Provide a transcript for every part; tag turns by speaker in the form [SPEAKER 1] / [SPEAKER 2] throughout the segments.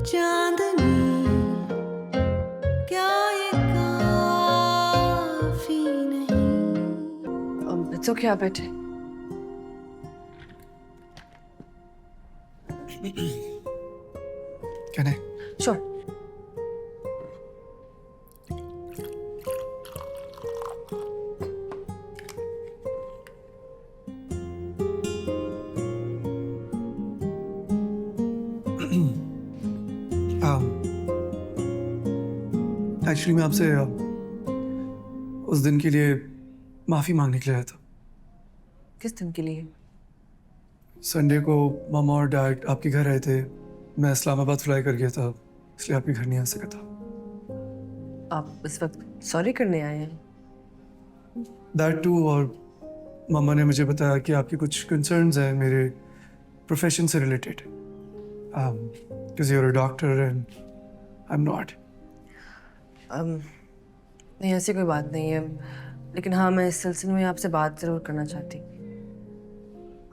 [SPEAKER 1] चांदनी क्या ये काफी नहीं।
[SPEAKER 2] इट्स ओके, आप बैठे।
[SPEAKER 3] Can I?
[SPEAKER 2] श्योर।
[SPEAKER 3] एक्चुअली मैं आपसे उस दिन के लिए माफ़ी मांगने के लिए आया था।
[SPEAKER 2] किस दिन के लिए?
[SPEAKER 3] संडे को मामा और डैड आपके घर आए थे। मैं इस्लामाबाद फ्लाई कर गया था, इसलिए आपके घर नहीं आ सका था।
[SPEAKER 2] आप इस वक्त सॉरी करने आए हैं?
[SPEAKER 3] दैट टू, और मामा ने मुझे बताया कि आपके कुछ कंसर्न्स हैं मेरे प्रोफेशन से related, because you are a doctor and I am not.
[SPEAKER 2] नहीं, ऐसी कोई बात नहीं है, लेकिन हाँ, मैं इस सिलसिले में आपसे बात जरूर करना चाहती।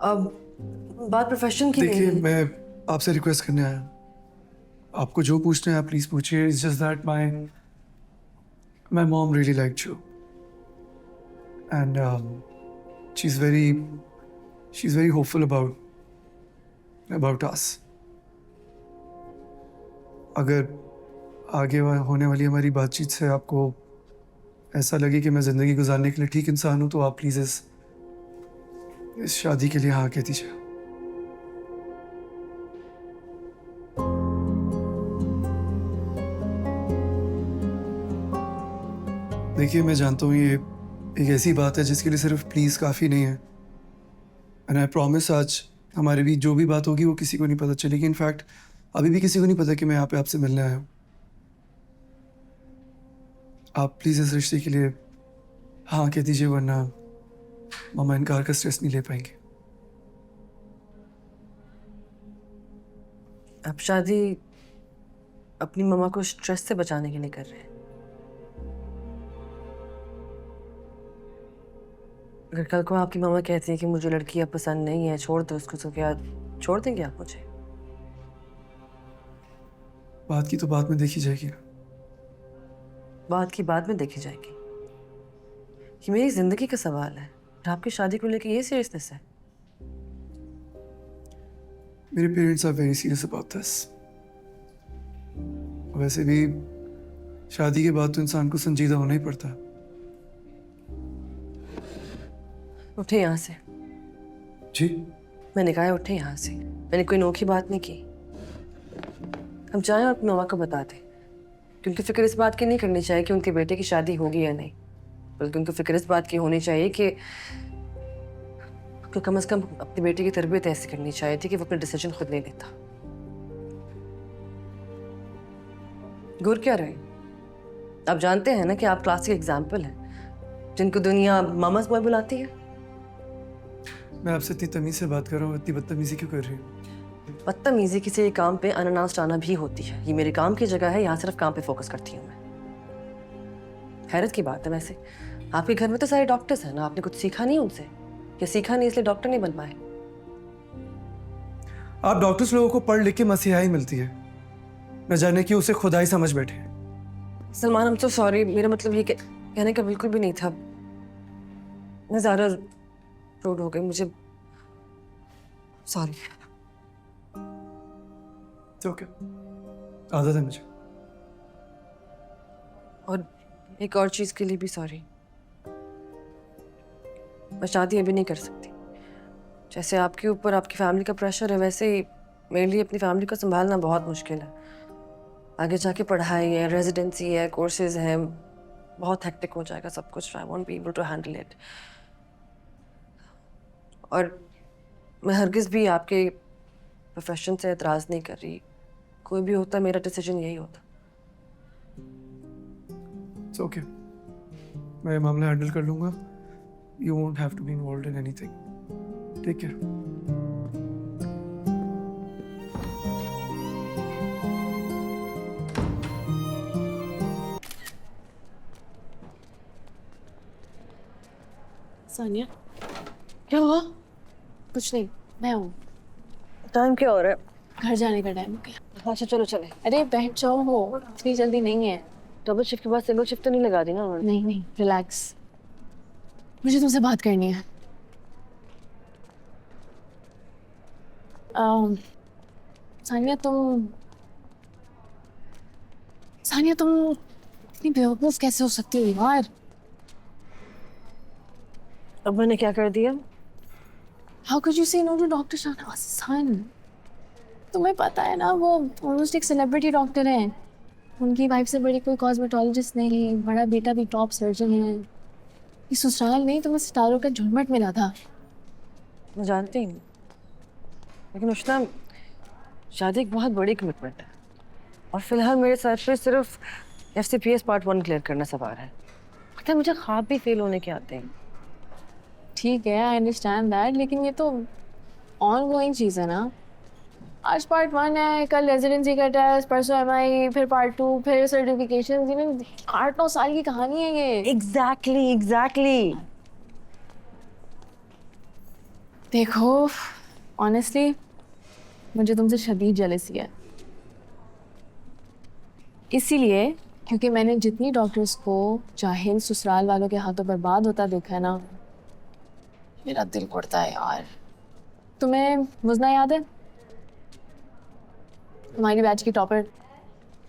[SPEAKER 2] अब बात प्रोफेशन की
[SPEAKER 3] देखिए,
[SPEAKER 2] नहीं।
[SPEAKER 3] मैं आपसे रिक्वेस्ट करने आया। आपको जो पूछना है आप प्लीज पूछिए। It's just that my mom really liked you and she is very hopeful about us. अगर आगे होने वाली हमारी बातचीत से आपको ऐसा लगे कि मैं ज़िंदगी गुजारने के लिए ठीक इंसान हूँ, तो आप प्लीज़ इस शादी के लिए हाँ कह दीजिए। देखिए, मैं जानता हूँ ये एक ऐसी बात है जिसके लिए सिर्फ प्लीज़ काफ़ी नहीं है, एंड आई प्रॉमिस आज हमारे बीच जो भी बात होगी वो किसी को नहीं पता चलेगी। इनफैक्ट अभी भी किसी को नहीं पता कि मैं यहाँ पे आपसे मिलने आया हूँ। आप प्लीज़ इस रिश्ते के लिए हाँ कह दीजिए, वरना मामा इनकार का स्ट्रेस नहीं ले पाएंगे।
[SPEAKER 2] आप शादी अपनी मम्मा को स्ट्रेस से बचाने के लिए कर रहे हैं। अगर कल को आपकी मम्मा कहती है कि मुझे लड़की अब पसंद नहीं है, छोड़ दो उसको, तो क्या छोड़ देंगे आप मुझे?
[SPEAKER 3] बात की तो बाद में देखी जाएगी ना।
[SPEAKER 2] बात की बाद में देखी जाएगी। ये मेरी जिंदगी का सवाल है और आपकी शादी को लेकर ये सीरियसनेस है।
[SPEAKER 3] मेरे parents are very serious about this. वैसे भी शादी के बाद तो इंसान को संजीदा होना ही पड़ता है।
[SPEAKER 2] उठे यहाँ से।
[SPEAKER 3] जी?
[SPEAKER 2] मैंने कहा है उठे यहाँ से। मैंने कोई अनोखी बात नहीं की। हम चाहें और अपनी मम्मा को बता दें, क्योंकि फिक्र इस बात की नहीं करनी चाहिए कि उनके बेटे की शादी होगी या नहीं, बल्कि उनको फिक्र इस बात की होनी चाहिए कि कम से कम अपने बेटे की तरबियत ऐसी करनी चाहिए थी कि वो अपने डिसीजन खुद ले लेता। घूर क्या रहे? आप जानते हैं ना कि आप क्लासिक एग्जाम्पल हैं जिनको दुनिया मामा's बॉय बुलाती है।
[SPEAKER 3] मैं आपसे इतनी तमीज से बात कर रहा हूँ, इतनी बदतमीजी क्यों कर रही हूँ?
[SPEAKER 2] बदतमीजी किसी काम पे अनानास डालना भी होती है। ये मेरे काम की जगह है, यहाँ सिर्फ काम पे फोकस करती हूँ मैं। हैरत की बात है, वैसे आपके घर में तो सारे डॉक्टर्स हैं ना, आपने कुछ सीखा नहीं उनसे, या सीखा नहीं इसलिए डॉक्टर नहीं बन पाए?
[SPEAKER 3] आप डॉक्टर्स लोगों को पढ़ लिख के मसीहाई मिलती है, न जाने कि उसे खुदाई समझ बैठे।
[SPEAKER 2] Salman, I am so sorry. मेरा मतलब ये कहने का बिल्कुल भी नहीं था। मैं ज़्यादा रूड हो गई, मुझे सॉरी।
[SPEAKER 3] ओके, आदत है मुझे।
[SPEAKER 2] और एक और चीज़ के लिए भी सॉरी। मैं शादी अभी नहीं कर सकती। जैसे आपके ऊपर आपकी फैमिली का प्रेशर है, वैसे ही मेरे लिए अपनी फैमिली को संभालना बहुत मुश्किल है। आगे जाके पढ़ाई है, रेजिडेंसी है, कोर्सेज हैं, बहुत हेक्टिक हो जाएगा सब कुछ। I won't be able to handle it. और मैं हरगिज़ भी आपके प्रोफेशन से एतराज़ नहीं कर रही। कोई भी होता, मेरा डिसीजन यही होता।
[SPEAKER 3] इट्स ओके, मैं मामला हैंडल कर लूंगा। You won't have to be involved in anything. Take care.
[SPEAKER 4] Sania, क्या हुआ? कुछ नहीं, मैं हूँ।
[SPEAKER 2] टाइम क्या हो रहा है?
[SPEAKER 4] घर जाने का टाइम हो गया।
[SPEAKER 2] अच्छा चलो चले।
[SPEAKER 4] अरे बैठ जाओ, वो इतनी जल्दी नहीं है।
[SPEAKER 2] डबल शिफ्ट के बाद सिंगल शिफ्ट तो नहीं लगा दी ना उन्होंने?
[SPEAKER 4] नहीं नहीं, रिलैक्स। मुझे तुमसे बात करनी है। अम, सानिया तुम इतनी बेवकूफ कैसे हो सकती हो यार?
[SPEAKER 2] अब मैंने क्या कर दिया?
[SPEAKER 4] हाउ कुड यू से नो टू डॉक्टर शाहनवाज सन? तुम्हें पता है ना, वो ऑलमोस्ट एक सेलिब्रिटी डॉक्टर हैं। उनकी वाइफ से बड़ी कोई कॉस्मेटोलॉजिस्ट नहीं, बड़ा बेटा भी टॉप सर्जन है। ये ससुराल नहीं, तुम्हें सितारों का झुरमुट मिला था।
[SPEAKER 2] मैं जानती हूँ, लेकिन उष्णा, शादी एक बहुत बड़ी कमिटमेंट है और फिलहाल मेरे सर पे सिर्फ FCPS पार्ट 1 क्लियर करना सवार है। पता है, मुझे ख्वाब भी फेल होने के आते हैं।
[SPEAKER 4] ठीक है, आई अंडरस्टैंड दैट, लेकिन ये तो ऑन गोइंग चीज़ है ना। आज पार्ट 1 है, कल रेजिडेंसी का टेस्ट, परसों MI, फिर पार्ट 2, फिर सर्टिफिकेशन। 8-9 साल की कहानी है ये।
[SPEAKER 2] एग्जैक्टली।
[SPEAKER 4] देखो, ऑनेस्टली मुझे तुमसे शदीद जेलसी है। इसीलिए क्योंकि मैंने जितनी डॉक्टर्स को जाहिल ससुराल वालों के हाथों बर्बाद होता देखा है ना, मेरा दिल घुटता है यार। तुम्हें मुज़ना याद है? हमारी बैच की टॉपर।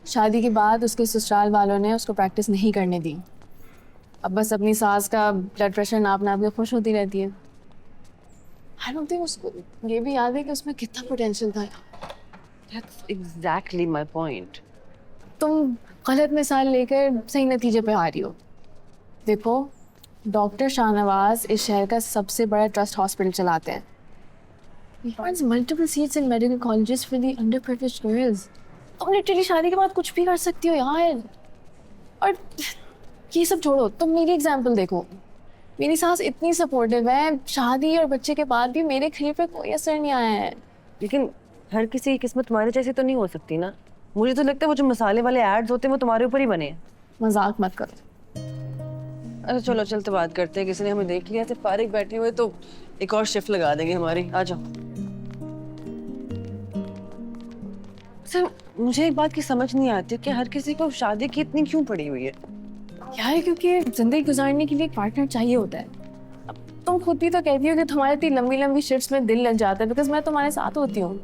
[SPEAKER 4] शादी के बाद उसके ससुराल वालों ने उसको प्रैक्टिस नहीं करने दी। अब बस अपनी सास का ब्लड प्रेशर नाप नाप के खुश होती रहती है। आई डोंट थिंक उसको ये भी याद है कि उसमें कितना पोटेंशियल था।
[SPEAKER 2] That's exactly my point.
[SPEAKER 4] तुम गलत मिसाल लेकर सही नतीजे पे आ रही हो। देखो, डॉक्टर शाहनवाज इस शहर का सबसे बड़ा ट्रस्ट हॉस्पिटल चलाते हैं। He runs multiple seats in medical colleges for the underprivileged girls. तुम लिटरली शादी के बाद कुछ भी कर सकती हो यार। और ये सब छोड़ो, तुम मेरी एग्जाम्पल देखो। मेरी सास इतनी सपोर्टिव है, शादी और बच्चे के बाद भी मेरे खरीद पे कोई असर नहीं आया है।
[SPEAKER 2] लेकिन हर किसी की किस्मत तुम्हारी जैसी तो नहीं हो सकती ना। मुझे तो लगता है वो जो मसाले वाले एड्स होते हैं वो तुम्हारे ऊपर ही बने हैं।
[SPEAKER 4] मजाक मत करो।
[SPEAKER 2] अच्छा चलो चलते बात करते हैं। किसी ने हमें देख लिया, सिर्फ फारिग बैठे हुए तो एक और शिफ्ट लगा देंगे हमारी। आ जाओ। सर, मुझे एक बात की समझ नहीं आती कि हर किसी को शादी की इतनी क्यों पड़ी हुई है।
[SPEAKER 4] यार क्योंकि जिंदगी गुजारने के लिए एक पार्टनर चाहिए होता है। अब तुम खुद भी तो कहती हो कि तुम्हारी इतनी लंबी लंबी शिफ्ट्स में दिल लग जाता है बिकॉज मैं तुम्हारे साथ होती हूँ।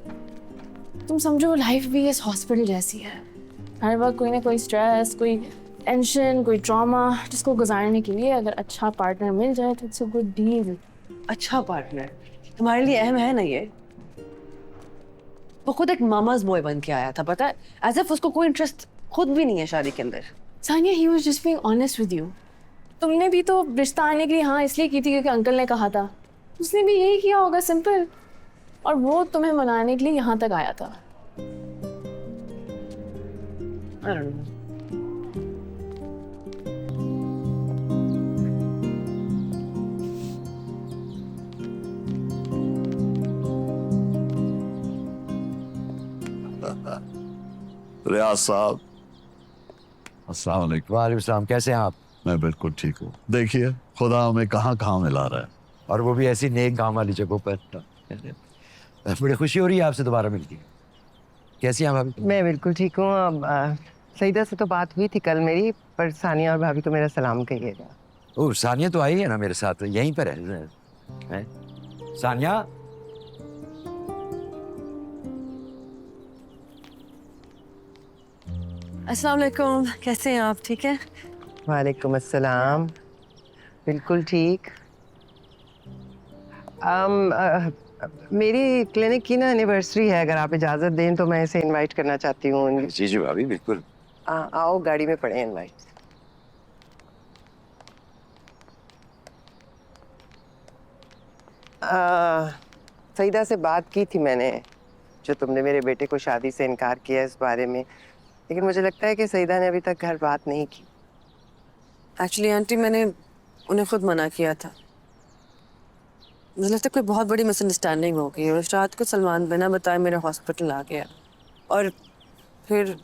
[SPEAKER 4] तुम समझो, लाइफ भी इस हॉस्पिटल जैसी है। हर वक्त कोई ना कोई स्ट्रेस, कोई टेंशन, कोई ट्रॉमा, जिसको गुजारने के लिए अगर अच्छा पार्टनर मिल जाए तो इट्स अ गुड डील।
[SPEAKER 2] अच्छा पार्टनर तुम्हारे लिए अहम है ना ये? वो खुद एक मामाज बॉय बन के आया था, पता है, एज इफ उसको कोई इंटरेस्ट खुद भी नहीं है शादी के अंदर।
[SPEAKER 4] Sania, he was just being honest with you. तुमने भी तो रिश्ता आने के लिए हाँ इसलिए की थी क्योंकि अंकल ने कहा था। उसने भी यही किया होगा, सिंपल। और वो तुम्हें मनाने के लिए यहाँ तक आया था।
[SPEAKER 2] I don't know.
[SPEAKER 5] रियाज साहब, अस्सलाम वालेकुम।
[SPEAKER 6] वालेकुम सलाम, कैसे हैं आप?
[SPEAKER 5] मैं बिल्कुल ठीक हूँ। देखिए, खुदा हमें कहाँ कहाँ मिला रहा है,
[SPEAKER 6] और वो भी ऐसी नेक काम वाली जगहों पर। बड़ी खुशी हो रही है आपसे दोबारा मिलके। कैसी हैं आप भाभी?
[SPEAKER 7] मैं बिल्कुल ठीक हूँ। अब सईदा से तो बात हुई थी कल मेरी, पर सानिया और भाभी को मेरा सलाम कहिएगा।
[SPEAKER 6] ओह, सानिया तो आई है ना मेरे साथ, यहीं पर है? सानिया,
[SPEAKER 2] अस्सलाम वालेकुम, कैसे हैं आप? ठीक है?
[SPEAKER 7] वालेकुम अस्सलाम, बिल्कुल ठीक। मेरी क्लिनिक की ना एनिवर्सरी है, अगर आप इजाज़त दें तो मैं इसे इनवाइट करना चाहती हूँ।
[SPEAKER 6] जी जी भाभी, बिल्कुल।
[SPEAKER 7] आओ, गाड़ी में पड़े इनवाइट। सईदा से बात की थी मैंने, जो तुमने मेरे बेटे को शादी से इनकार किया इस बारे में, लेकिन मुझे लगता है कि सईदा ने अभी तक घर बात नहीं की।
[SPEAKER 2] एक्चुअली आंटी, मैंने उन्हें खुद मना किया था। मुझे लगता है कोई बहुत बड़ी मिसअंडरस्टैंडिंग हो गई और उस रात को सलमान बिना बताए मेरे हॉस्पिटल आ गया और फिर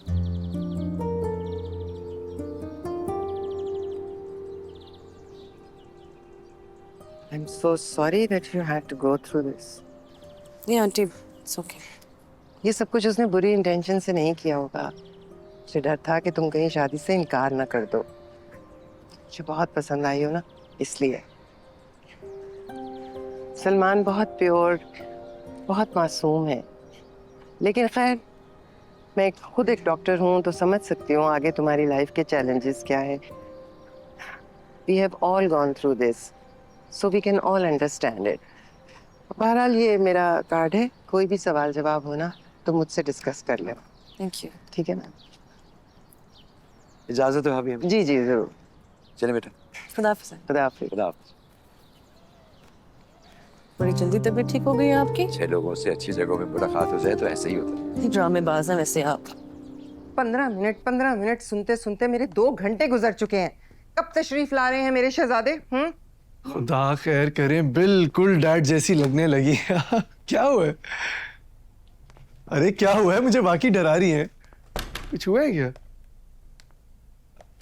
[SPEAKER 7] I'm so sorry that you had to go through this.
[SPEAKER 2] नहीं आंटी, इट्स ओके,
[SPEAKER 7] ये सब कुछ उसने बुरी इंटेंशन से नहीं किया होगा। मुझे डर था कि तुम कहीं शादी से इनकार ना कर दो। मुझे बहुत पसंद आई हो ना, इसलिए। सलमान बहुत प्योर, बहुत मासूम है, लेकिन खैर मैं खुद एक डॉक्टर हूँ तो समझ सकती हूँ आगे तुम्हारी लाइफ के चैलेंजेस क्या है। We have all gone through this, so we can all understand it. बहरहाल ये मेरा कार्ड है, कोई भी सवाल जवाब हो ना तो मुझसे डिस्कस कर ले।
[SPEAKER 2] Thank you.
[SPEAKER 7] ठीक है मैम?
[SPEAKER 6] इजाजत है भाभी हमें।
[SPEAKER 7] जी जी जरूर।
[SPEAKER 6] चले बेटा।
[SPEAKER 2] खुदा हाफिज़।
[SPEAKER 7] खुदा हाफिज़।
[SPEAKER 6] खुदा हाफिज़।
[SPEAKER 2] बड़ी जल्दी तबीयत ठीक हो गई है आपकी?
[SPEAKER 6] 6 लोगों से अच्छी जगहों में मुलाकात हो जाए तो ऐसे ही होता है।
[SPEAKER 2] ड्रामेबाज हैं वैसे आप।
[SPEAKER 7] 15 मिनट सुनते सुनते मेरे 2 घंटे गुजर चुके हैं। कब तशरीफ ला रहे हैं मेरे शहजादे?
[SPEAKER 3] खुदा खैर करें, बिल्कुल डैड जैसी लगने लगी। क्या हुआ है? अरे क्या हुआ है? मुझे बाकी डरा रही है। कुछ हुआ है क्या?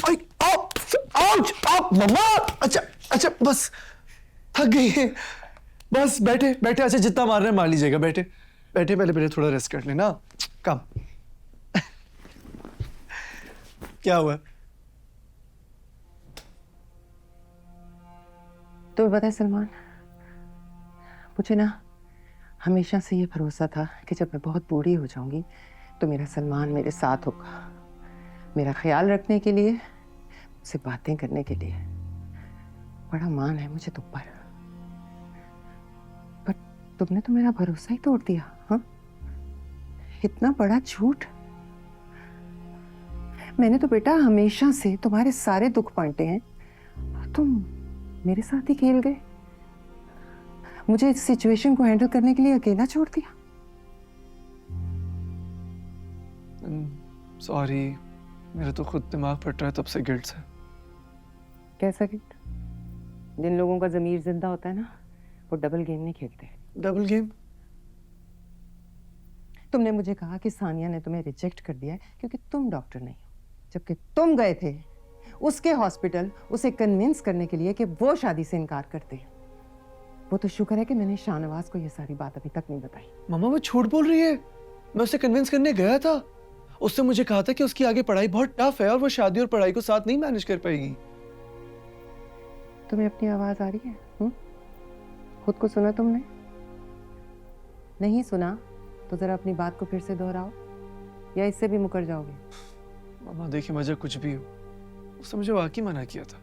[SPEAKER 3] आई, आउच, आप मम्मा। अच्छा अच्छा, बस थक गई है। बस बैठे बैठे। अच्छा जितना मार रहे हैं मार लीजिएगा। बैठे बैठे, पहले थोड़ा रेस्ट कर लेना। कम। क्या हुआ?
[SPEAKER 7] तो पता है सलमान, मुझे ना हमेशा से ये भरोसा था कि जब मैं बहुत बूढ़ी हो जाऊंगी तो मेरा सलमान मेरे साथ होगा, मेरा ख्याल रखने के लिए, मुझसे बातें करने के लिए। बड़ा मान है मुझे तुम पर तुमने तो मेरा भरोसा ही तोड़ दिया। हाँ, इतना बड़ा झूठ। मैंने तो बेटा हमेशा से तुम्हारे सारे दुख बांटे हैं और तुम मेरे साथ ही खेल गए। मुझे इस सिचुएशन को हैंडल करने के लिए अकेला छोड़ दिया।
[SPEAKER 3] सॉरी, मेरा तो खुद दिमाग फट रहा है तब से गिल्ट से।
[SPEAKER 7] कैसा गिल्ट? जिन लोगों का ज़मीर जिंदा होता है ना, वो डबल गेम नहीं खेलते।
[SPEAKER 3] Double game?
[SPEAKER 7] तुमने मुझे कहा कि सानिया ने तुम्हें रिजेक्ट कर दिया है क्योंकि तुम डॉक्टर नहीं हो, जबकि तुम गए थे उसके हॉस्पिटल उसे कन्विंस करने के लिए कि वो शादी से इनकार करते हैं। वो तो शुक्र है कि मैंने शाहनवाज को ये सारी बात अभी तक नहीं बताई।
[SPEAKER 3] मम्मा वो झूठ बोल रही है। मैं उसे कन्विंस करने गया था। उसने मुझे कहा था कि उसकी आगे पढ़ाई बहुत टफ है और वो शादी और पढ़ाई को साथ नहीं मैनेज कर पाएगी।
[SPEAKER 7] तुम्हें अपनी आवाज आ रही है? खुद को सुना तुमने? नहीं सुना तो जरा अपनी बात को फिर से दोहराओ, या इससे भी मुकर जाओगे?
[SPEAKER 3] मम्मा देखिए, वजह कुछ भी हो, उसने मुझे वाकई मना किया था।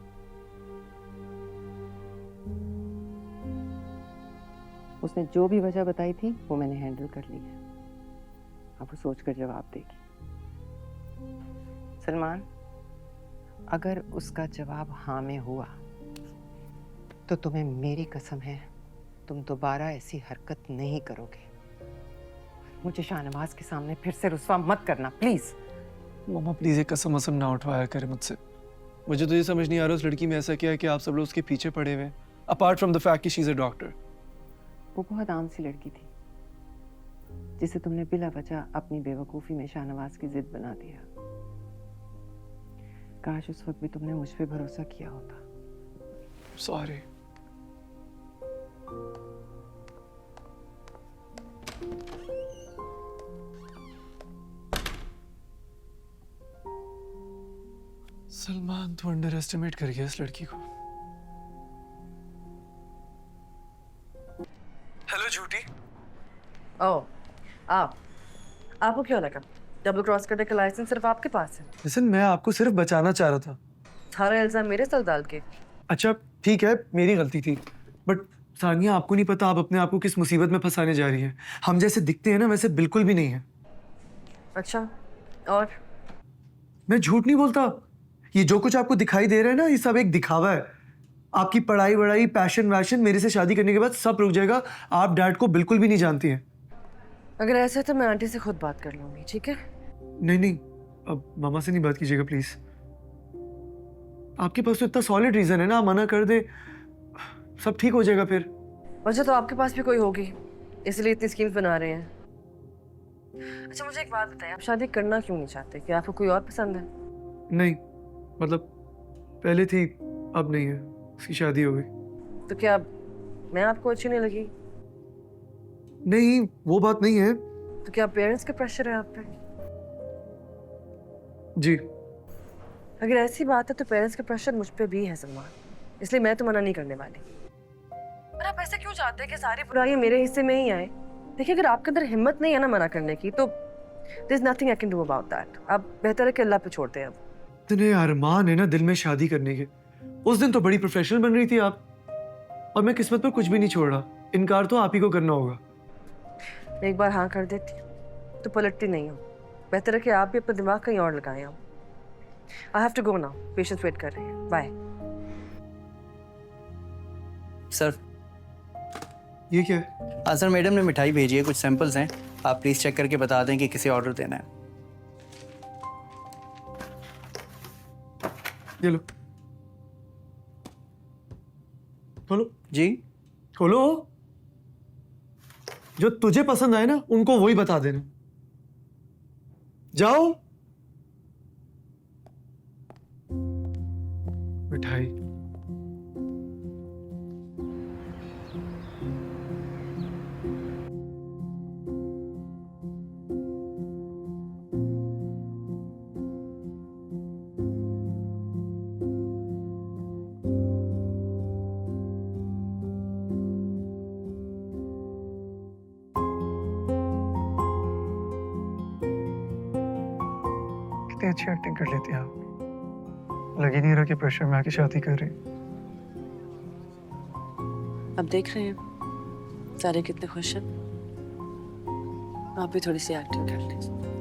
[SPEAKER 7] उसने जो भी वजह बताई थी वो मैंने हैंडल कर ली है। अब वो सोचकर जवाब देगी। सलमान, अगर उसका जवाब हाँ में हुआ तो तुम्हें मेरी कसम है तुम दोबारा ऐसी हरकत नहीं करोगे। मुझे शाहनवाज के सामने फिर से रुस्वा मत करना प्लीज।
[SPEAKER 3] मम्मा प्लीज एक कसम वसम ना उठवाया करे मुझसे। मुझे तो ये समझ नहीं आ रहा उस लड़की में ऐसा क्या है कि आप सब लोग उसके पीछे पड़े हुए, अपार्ट फ्रॉम द फैक्ट कि शी इज अ डॉक्टर।
[SPEAKER 7] वो बहुत आम सी लड़की थी जिसे तुमने बिला वजह अपनी बेवकूफी में शाहनवाज की जिद बना दिया। काश उस वक्त भी तुमने मुझ पे भरोसा किया होता।
[SPEAKER 3] सॉरी। सलमान तू अंडर एस्टिमेट कर गया इस लड़की को। हेलो झूठी।
[SPEAKER 2] ओह, आपको क्या लगा डबल क्रॉस करने का लाइसेंस सिर्फ आपके पास है?
[SPEAKER 3] लिसन, मैं आपको सिर्फ बचाना चाह रहा था।
[SPEAKER 2] सारा इल्जाम मेरे सर डाल के।
[SPEAKER 3] अच्छा ठीक है, मेरी गलती थी, बट सानिया आपको नहीं पता आप अपने आप को किस मुसीबत में फंसाने जा रही है। हम जैसे दिखते हैं ना वैसे बिल्कुल भी नहीं है।
[SPEAKER 2] अच्छा, और?
[SPEAKER 3] मैं झूठ नहीं बोलता। ये जो कुछ आपको दिखाई दे रहा है ना, ये सब एक दिखावा है। आपकी पढ़ाई वढ़ाई पैशन वैशन मेरे से शादी करने के बाद सब रुक जाएगा। आप डैड को बिल्कुल भी नहीं जानती हैं।
[SPEAKER 2] अगर ऐसा है तो मैं आंटी से खुद बात कर लूंगी, ठीक है?
[SPEAKER 3] नहीं नहीं, अब मामा से नहीं बात कीजिएगा प्लीज। आपके पास तो इतना सॉलिड रीजन है ना, मना कर दे सब ठीक हो जाएगा फिर।
[SPEAKER 2] वजह तो आपके पास भी कोई होगी, इसलिए इतनी स्कीम्स बना रहे हैं। अच्छा मुझे एक बात बताइए, आप शादी करना क्यों नहीं चाहते? क्या आपको कोई और पसंद है?
[SPEAKER 3] नहीं, मतलब पहले थी अब नहीं है, उसकी शादी हो गई।
[SPEAKER 2] तो क्या मैं आपको अच्छी नहीं लगी?
[SPEAKER 3] नहीं वो बात नहीं है,
[SPEAKER 2] तो क्या पेरेंट्स का प्रेशर है आप पे?
[SPEAKER 3] जी।
[SPEAKER 2] अगर ऐसी बात है तो पेरेंट्स का प्रेशर मुझ पे भी है सलमान, इसलिए मैं तो मना नहीं करने वाली। पर आप ऐसे क्यों चाहते हैं कि सारी बुराइयां मेरे हिस्से में ही आए? देखिए, अगर आपके अंदर हिम्मत नहीं है ना मना करने की, तो there is nothing I can do about that. आप बेहतर है कि अल्लाह पे छोड़ते हैं अब।
[SPEAKER 3] इतने अरमान है ना दिल में शादी करने के। उस दिन तो बड़ी प्रोफेशनल बन रही थी आप, और मैं किस्मत पर कुछ भी नहीं छोड़ रहा। इनकार तो आप ही को करना होगा।
[SPEAKER 2] मैं एक बार हाँ कर देती तो पलटती नहीं हूँ। बेहतर है कि आप भी अपना दिमाग कहीं और लगाएं। अब I have to go now, patients wait कर रही हैं। बाय।
[SPEAKER 8] सर
[SPEAKER 3] ये क्या है?
[SPEAKER 8] सर मैडम ने मिठाई भेजी है, कुछ सैंपल्स हैं, आप प्लीज़ चेक करके बता दें कि किसे ऑर्डर देना है।
[SPEAKER 3] ये लो, खोलो
[SPEAKER 8] जी
[SPEAKER 3] खोलो। जो तुझे पसंद आए ना उनको वही बता देना। जाओ। मिठाई। कितनी अच्छी एक्टिंग कर लेती हैं आप। लग ही नहीं रहा कि प्रेशर में आके शादी कर रही।
[SPEAKER 2] अब देख रहे हैं सारे कितने खुश हैं। आप भी थोड़ी सी एक्टिंग कर लीजिए।